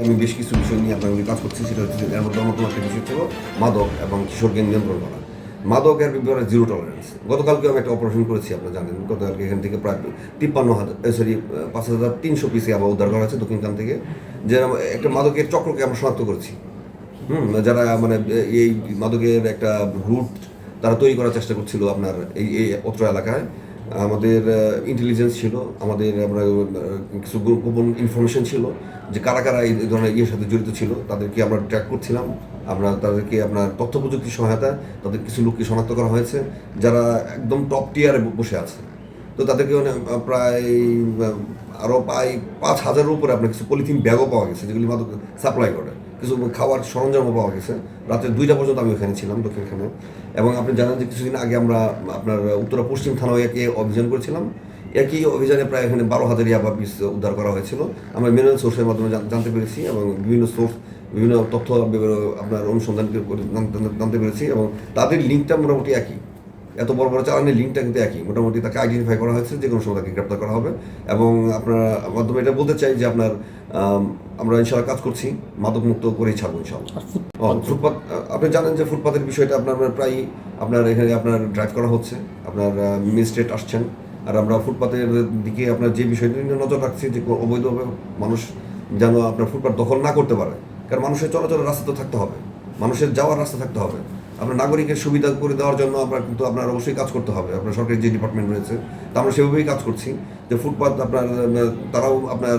আমি বেশ কিছু বিষয় নিয়ে আপনার কাজ করছি, সেটা হচ্ছে এর মধ্যে অন্যতম একটা বিষয় ছিল মাদক এবং কিশোরকে নিয়ন্ত্রণ করা। মাদকের ব্যাপারে জিরো টলারেন্স। গতকালকে আমি একটা অপারেশন করেছি, আপনারা জানেন। গতকালকে এখান থেকে প্রায় 5,300 পিসে আবার উদ্ধার করা হয়েছে দক্ষিণখান থেকে, যে একটা মাদকের চক্রকে আমরা শনাক্ত করেছি। যারা মানে এই মাদকের একটা রুট তারা তৈরি করার চেষ্টা করছিল আপনার এই অত্র এলাকায়। আমাদের ইন্টেলিজেন্স ছিল, আমাদের আমরা কিছু গোপন ইনফরমেশন ছিল যে কারা কারা এই ধরনের ইয়ের সাথে জড়িত ছিল, তাদেরকে আমরা ট্র্যাক করছিলাম। আমরা তাদেরকে আপনার তথ্য প্রযুক্তির সহায়তায় তাদের কিছু লোককে শনাক্ত করা হয়েছে যারা একদম টপ টিয়ারে বসে আছে। তো তাদেরকে মানে প্রায় আরও প্রায় 5,000-এর উপরে আপনার কিছু পলিথিন ব্যাগও পাওয়া গেছে, যেগুলি মাদক সাপ্লাই করে। কিছু খাওয়ার সরঞ্জামও পাওয়া গেছে। রাত্রে 2টা পর্যন্ত আমি ওখানে ছিলাম, দক্ষিণখানে। এবং আপনি জানেন যে কিছুদিন আগে আমরা আপনার উত্তরা পশ্চিম থানায় একে অভিযান করেছিলাম। একই অভিযানে প্রায় এখানে 12,000 ইয়াবা পিস উদ্ধার করা হয়েছিল। আমরা ম্যানুয়াল সোর্সের মাধ্যমে জানতে পেরেছি, এবং বিভিন্ন সোর্স বিভিন্ন তথ্য আপনার অনুসন্ধান করে জানতে পেরেছি, এবং তাদের লিঙ্কটা মোটামুটি একই। এত বড় বড় চালানের লিঙ্কটা কিন্তু একই। মোটামুটি তাকে আইডেন্টিফাই করা হয়েছে, যে কোনো সময় তাকে গ্রেপ্তার করা হবে। এবং আপনার মাধ্যমে এটা বলতে চাই যে আপনার আমরা ইনশাল্লাহ কাজ করছি, মাদকমুক্ত করেই ছাড়বো ইনশাল্লাহ। ফুটপাত, আপনি জানেন যে ফুটপাতের বিষয়টা আপনার প্রায় আপনার এখানে আপনার ড্রাইভ করা হচ্ছে, আপনার ম্যাজিস্ট্রেট আসছেন। আর আমরা ফুটপাতের দিকে আপনার যে বিষয়টি নিয়ে নজর রাখছি, যে অবৈধভাবে মানুষ যেন আপনার ফুটপাত দখল না করতে পারে। কারণ মানুষের চলাচলের রাস্তা তো থাকতে হবে, মানুষের যাওয়ার রাস্তা থাকতে হবে। আপনার নাগরিকের সুবিধা করে দেওয়ার জন্য আমরা কিন্তু আপনার অবশ্যই কাজ করতে হবে। আপনার সরকারি যে ডিপার্টমেন্ট রয়েছে, তা আমরা সেভাবেই কাজ করছি যে ফুটপাত আপনার তারাও আপনার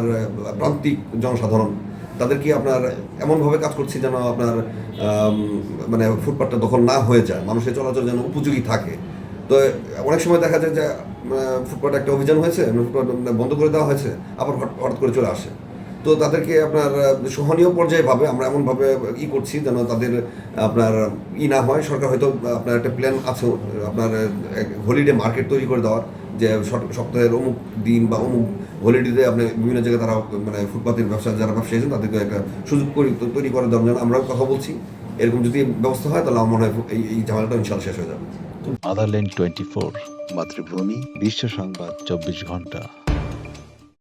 প্রান্তিক জনসাধারণ, তাদেরকে আপনার এমনভাবে কাজ করছি যেন আপনার মানে ফুটপাতটা দখল না হয়ে যায়, মানুষের চলাচল যেন উপযোগী থাকে। তো অনেক সময় দেখা যায় যে ফুটপাতে একটা অভিযান হয়েছে, ফুটপাত বন্ধ করে দেওয়া হয়েছে, আবার হঠাৎ করে চলে আসে। তো তাদেরকে আপনার সহনীয় পর্যায়েভাবে আমরা এমনভাবে করছি যেন তাদের আপনার না হয়। সরকার হয়তো আপনার একটা প্ল্যান আছে আপনার হলিডে মার্কেট তৈরি করে দেওয়ার, যে সপ্তাহের অমুক দিন বা অমুক হলিডেতে আপনি বিভিন্ন জায়গায় তারা মানে ফুটপাতের ব্যবসা যারা ব্যবসায়ী আছেন তাদেরকে একটা সুযোগ তৈরি করে দেওয়ার জন্য আমরাও কথা বলছি। এরকম যদি ব্যবস্থা হয় তাহলে আমার মনে হয় এই ঝামেলাটা ইনশাল্লাহ শেষ হয়ে যাবে। আদারল্যান্ড 24, মাতৃভূমি, বিশ্ব সংবাদ 24 ঘন্টা।